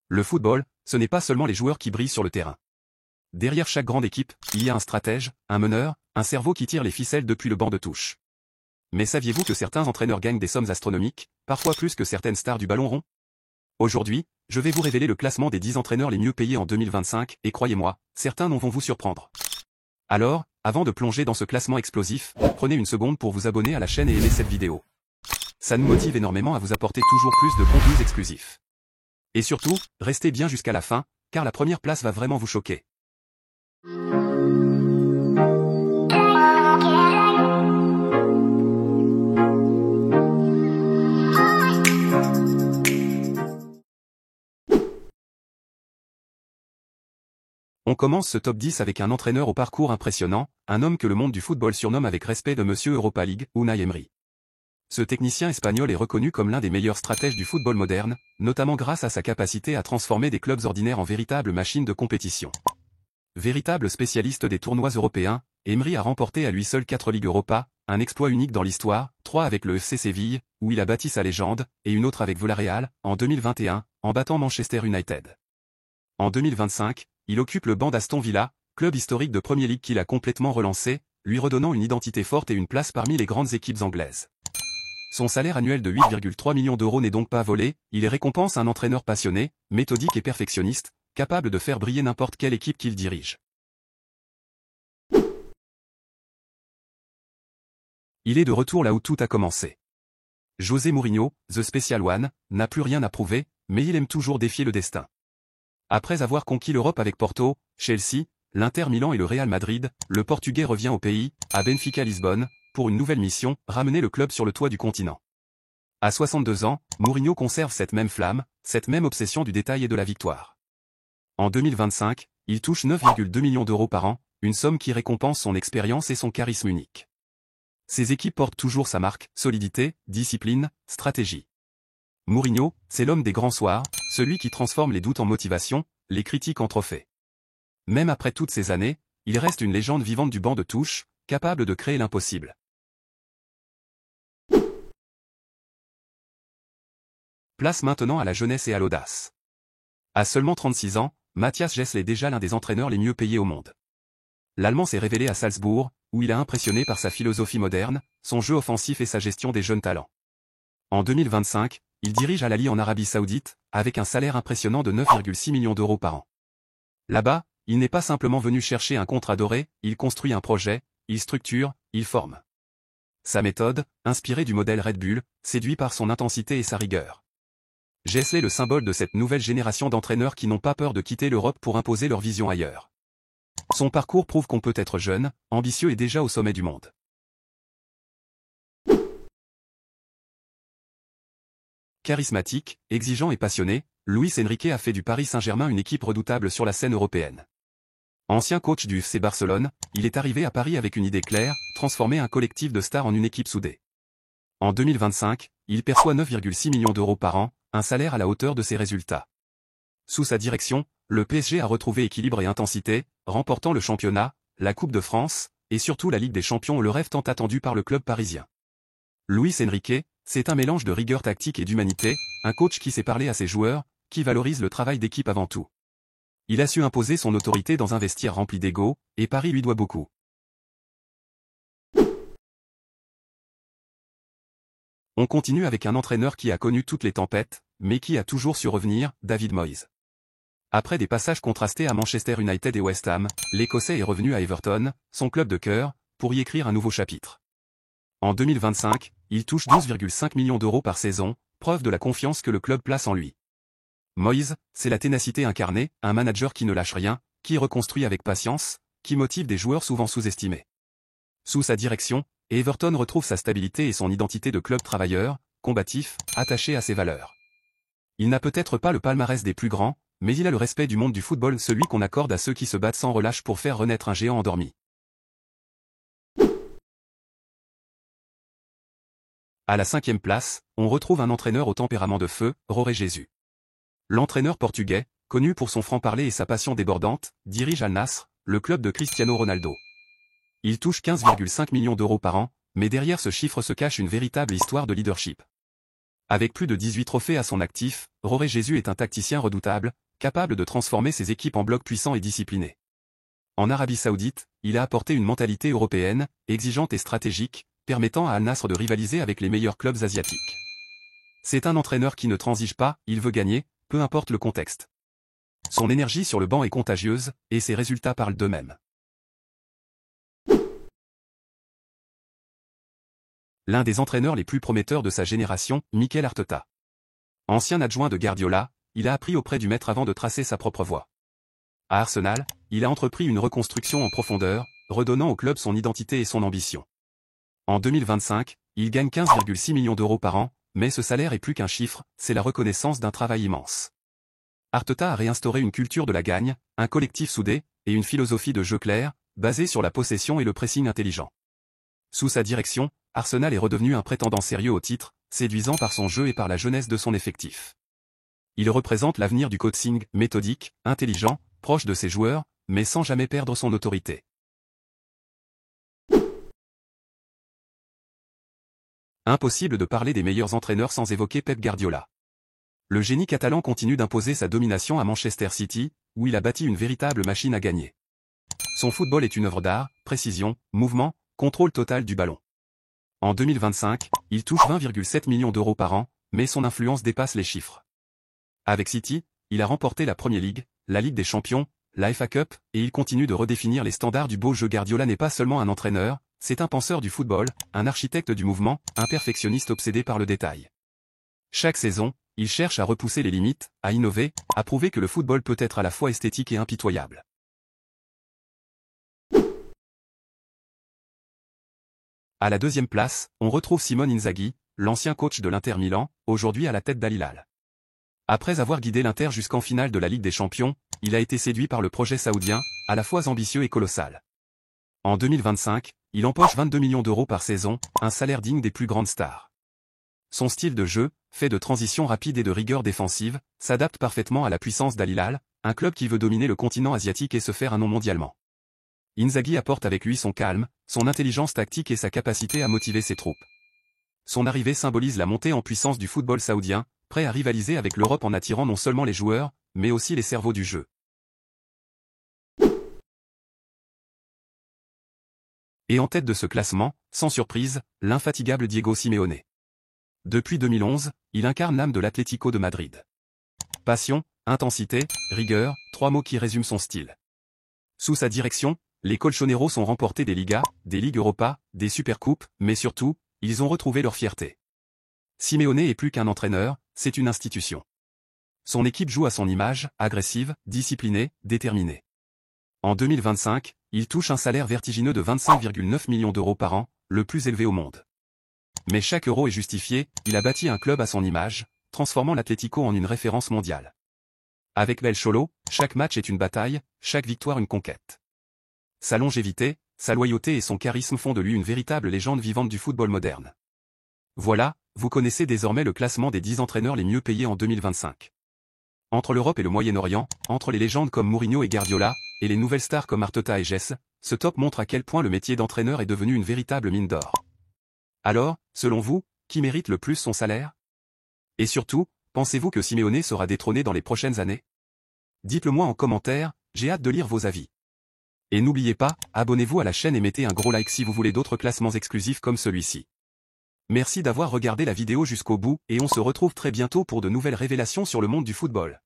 Le football, ce n'est pas seulement les joueurs qui brillent sur le terrain. Derrière chaque grande équipe, il y a un stratège, un meneur, un cerveau qui tire les ficelles depuis le banc de touche. Mais saviez-vous que certains entraîneurs gagnent des sommes astronomiques, parfois plus que certaines stars du ballon rond? Aujourd'hui, je vais vous révéler le classement des 10 entraîneurs les mieux payés en 2025, et croyez-moi, certains vont vous surprendre. Alors, avant de plonger dans ce classement explosif, prenez une seconde pour vous abonner à la chaîne et aimer cette vidéo. Ça nous motive énormément à vous apporter toujours plus de contenus exclusifs. Et surtout, restez bien jusqu'à la fin, car la première place va vraiment vous choquer. On commence ce top 10 avec un entraîneur au parcours impressionnant, un homme que le monde du football surnomme avec respect de Monsieur Europa League, Unai Emery. Ce technicien espagnol est reconnu comme l'un des meilleurs stratèges du football moderne, notamment grâce à sa capacité à transformer des clubs ordinaires en véritables machines de compétition. Véritable spécialiste des tournois européens, Emery a remporté à lui seul 4 Ligues Europa, un exploit unique dans l'histoire, 3 avec le FC Séville, où il a bâti sa légende, et une autre avec Villarreal, en 2021, en battant Manchester United. En 2025, il occupe le banc d'Aston Villa, club historique de Premier League qu'il a complètement relancé, lui redonnant une identité forte et une place parmi les grandes équipes anglaises. Son salaire annuel de 8,3 millions d'euros n'est donc pas volé, il récompense un entraîneur passionné, méthodique et perfectionniste, capable de faire briller n'importe quelle équipe qu'il dirige. Il est de retour là où tout a commencé. José Mourinho, The Special One, n'a plus rien à prouver, mais il aime toujours défier le destin. Après avoir conquis l'Europe avec Porto, Chelsea, l'Inter Milan et le Real Madrid, le Portugais revient au pays, à Benfica Lisbonne, pour une nouvelle mission, ramener le club sur le toit du continent. À 62 ans, Mourinho conserve cette même flamme, cette même obsession du détail et de la victoire. En 2025, il touche 9,2 millions d'euros par an, une somme qui récompense son expérience et son charisme unique. Ses équipes portent toujours sa marque, solidité, discipline, stratégie. Mourinho, c'est l'homme des grands soirs, celui qui transforme les doutes en motivation, les critiques en trophées. Même après toutes ces années, il reste une légende vivante du banc de touche, capable de créer l'impossible. Place maintenant à la jeunesse et à l'audace. À seulement 36 ans, Matthias Gessle est déjà l'un des entraîneurs les mieux payés au monde. L'Allemand s'est révélé à Salzbourg, où il a impressionné par sa philosophie moderne, son jeu offensif et sa gestion des jeunes talents. En 2025, il dirige Al Ahly en Arabie Saoudite, avec un salaire impressionnant de 9,6 millions d'euros par an. Là-bas, il n'est pas simplement venu chercher un contrat doré, il construit un projet, il structure, il forme. Sa méthode, inspirée du modèle Red Bull, séduit par son intensité et sa rigueur. Gessle est le symbole de cette nouvelle génération d'entraîneurs qui n'ont pas peur de quitter l'Europe pour imposer leur vision ailleurs. Son parcours prouve qu'on peut être jeune, ambitieux et déjà au sommet du monde. Charismatique, exigeant et passionné, Luis Enrique a fait du Paris Saint-Germain une équipe redoutable sur la scène européenne. Ancien coach du FC Barcelone, il est arrivé à Paris avec une idée claire, transformer un collectif de stars en une équipe soudée. En 2025, il perçoit 9,6 millions d'euros par an, un salaire à la hauteur de ses résultats. Sous sa direction, le PSG a retrouvé équilibre et intensité, remportant le championnat, la Coupe de France, et surtout la Ligue des Champions, le rêve tant attendu par le club parisien. Luis Enrique, c'est un mélange de rigueur tactique et d'humanité, un coach qui sait parler à ses joueurs, qui valorise le travail d'équipe avant tout. Il a su imposer son autorité dans un vestiaire rempli d'ego, et Paris lui doit beaucoup. On continue avec un entraîneur qui a connu toutes les tempêtes, mais qui a toujours su revenir, David Moyes. Après des passages contrastés à Manchester United et West Ham, l'Écossais est revenu à Everton, son club de cœur, pour y écrire un nouveau chapitre. En 2025, il touche 12,5 millions d'euros par saison, preuve de la confiance que le club place en lui. Moyes, c'est la ténacité incarnée, un manager qui ne lâche rien, qui reconstruit avec patience, qui motive des joueurs souvent sous-estimés. Sous sa direction, Everton retrouve sa stabilité et son identité de club travailleur, combatif, attaché à ses valeurs. Il n'a peut-être pas le palmarès des plus grands, mais il a le respect du monde du football, celui qu'on accorde à ceux qui se battent sans relâche pour faire renaître un géant endormi. À la 5e place, on retrouve un entraîneur au tempérament de feu, Jorge Jesus. L'entraîneur portugais, connu pour son franc-parler et sa passion débordante, dirige Al Nassr, le club de Cristiano Ronaldo. Il touche 15,5 millions d'euros par an, mais derrière ce chiffre se cache une véritable histoire de leadership. Avec plus de 18 trophées à son actif, Jorge Jesus est un tacticien redoutable, capable de transformer ses équipes en blocs puissants et disciplinés. En Arabie Saoudite, il a apporté une mentalité européenne, exigeante et stratégique, permettant à Al Nassr de rivaliser avec les meilleurs clubs asiatiques. C'est un entraîneur qui ne transige pas, il veut gagner, peu importe le contexte. Son énergie sur le banc est contagieuse, et ses résultats parlent d'eux-mêmes. L'un des entraîneurs les plus prometteurs de sa génération, Mikel Arteta. Ancien adjoint de Guardiola, il a appris auprès du maître avant de tracer sa propre voie. À Arsenal, il a entrepris une reconstruction en profondeur, redonnant au club son identité et son ambition. En 2025, il gagne 15,6 millions d'euros par an, mais ce salaire est plus qu'un chiffre, c'est la reconnaissance d'un travail immense. Arteta a réinstauré une culture de la gagne, un collectif soudé, et une philosophie de jeu claire, basée sur la possession et le pressing intelligent. Sous sa direction, Arsenal est redevenu un prétendant sérieux au titre, séduisant par son jeu et par la jeunesse de son effectif. Il représente l'avenir du coaching, méthodique, intelligent, proche de ses joueurs, mais sans jamais perdre son autorité. Impossible de parler des meilleurs entraîneurs sans évoquer Pep Guardiola. Le génie catalan continue d'imposer sa domination à Manchester City, où il a bâti une véritable machine à gagner. Son football est une œuvre d'art, précision, mouvement, contrôle total du ballon. En 2025, il touche 20,7 millions d'euros par an, mais son influence dépasse les chiffres. Avec City, il a remporté la Premier League, la Ligue des Champions, la FA Cup, et il continue de redéfinir les standards du beau jeu. Guardiola n'est pas seulement un entraîneur, c'est un penseur du football, un architecte du mouvement, un perfectionniste obsédé par le détail. Chaque saison, il cherche à repousser les limites, à innover, à prouver que le football peut être à la fois esthétique et impitoyable. À la deuxième place, on retrouve Simone Inzaghi, l'ancien coach de l'Inter Milan, aujourd'hui à la tête d'Al Hilal. Après avoir guidé l'Inter jusqu'en finale de la Ligue des Champions, il a été séduit par le projet saoudien, à la fois ambitieux et colossal. En 2025, il empoche 22 millions d'euros par saison, un salaire digne des plus grandes stars. Son style de jeu, fait de transitions rapides et de rigueur défensive, s'adapte parfaitement à la puissance d'Al Hilal, un club qui veut dominer le continent asiatique et se faire un nom mondialement. Inzaghi apporte avec lui son calme, son intelligence tactique et sa capacité à motiver ses troupes. Son arrivée symbolise la montée en puissance du football saoudien, prêt à rivaliser avec l'Europe en attirant non seulement les joueurs, mais aussi les cerveaux du jeu. Et en tête de ce classement, sans surprise, l'infatigable Diego Simeone. Depuis 2011, il incarne l'âme de l'Atlético de Madrid. Passion, intensité, rigueur, trois mots qui résument son style. Sous sa direction, les Colchoneros ont remporté des Ligas, des Ligues Europa, des Supercoupes, mais surtout, ils ont retrouvé leur fierté. Simeone est plus qu'un entraîneur, c'est une institution. Son équipe joue à son image, agressive, disciplinée, déterminée. En 2025, il touche un salaire vertigineux de 25,9 millions d'euros par an, le plus élevé au monde. Mais chaque euro est justifié, il a bâti un club à son image, transformant l'Atlético en une référence mondiale. Avec El Cholo, chaque match est une bataille, chaque victoire une conquête. Sa longévité, sa loyauté et son charisme font de lui une véritable légende vivante du football moderne. Voilà, vous connaissez désormais le classement des 10 entraîneurs les mieux payés en 2025. Entre l'Europe et le Moyen-Orient, entre les légendes comme Mourinho et Guardiola, et les nouvelles stars comme Arteta et Jess, ce top montre à quel point le métier d'entraîneur est devenu une véritable mine d'or. Alors, selon vous, qui mérite le plus son salaire? Et surtout, pensez-vous que Simeone sera détrôné dans les prochaines années? Dites-le moi en commentaire, j'ai hâte de lire vos avis. Et n'oubliez pas, abonnez-vous à la chaîne et mettez un gros like si vous voulez d'autres classements exclusifs comme celui-ci. Merci d'avoir regardé la vidéo jusqu'au bout et on se retrouve très bientôt pour de nouvelles révélations sur le monde du football.